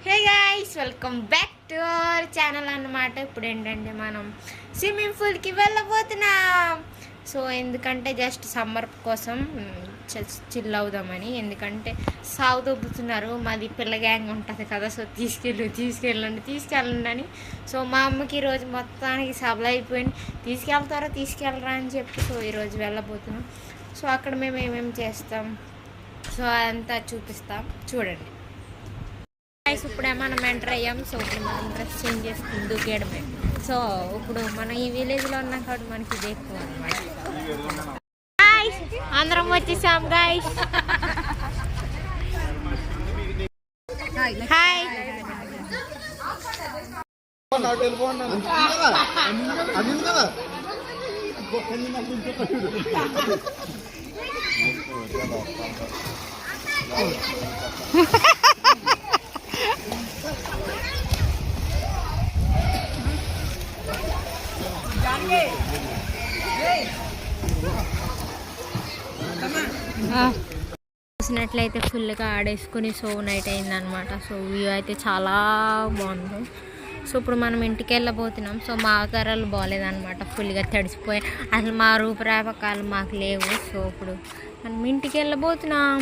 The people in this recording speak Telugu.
Hey guys, welcome back to our channel అన్నమాట. ఇప్పుడు ఏంటంటే మనం స్విమ్మింగ్ పూల్కి వెళ్ళబోతున్నాం. సో ఎందుకంటే జస్ట్ సమ్మర్ కోసం చిల్ అవుదామని. ఎందుకంటే సాగు దొబ్బుతున్నారు, మాది పిల్ల గ్యాంగ్ ఉంటుంది కదా. సో తీసుకెళ్ళండి అని. సో మా అమ్మకి ఈరోజు మొత్తానికి సబల అయిపోయింది, తీసుకెళ్లరా అని చెప్పి. సో ఈరోజు వెళ్ళబోతున్నాం. సో అక్కడ మేము ఏమేమి చేస్తాం సో అదంతా చూపిస్తాం, చూడండి. ఇప్పుడు మనం ఎంటర్ అయ్యాం. సో ఇప్పుడు మనం డ్రెస్ చేంజ్ చేసుకుని దూకేయడమే. సో ఇప్పుడు మనం ఈ విలేజ్లో ఉన్నాం కాబట్టి మనకి ఇది ఎక్కువ అనమాట. అందరం వచ్చేసాం గాయ్స్. హాయ్. చూసినట్లయితే ఫుల్గా ఆడేసుకుని సో నైట్ అయిందనమాట. సో వ్యూ అయితే చాలా బాగుంది. సో ఇప్పుడు మనం ఇంటికి వెళ్ళబోతున్నాం. సో మా అవతారాలు బాగాలేదనమాట, ఫుల్గా తడిసిపోయాయి. అసలు మా రూపురేపకాలు మాకు లేవు. సో ఇప్పుడు మనం ఇంటికి వెళ్ళబోతున్నాం.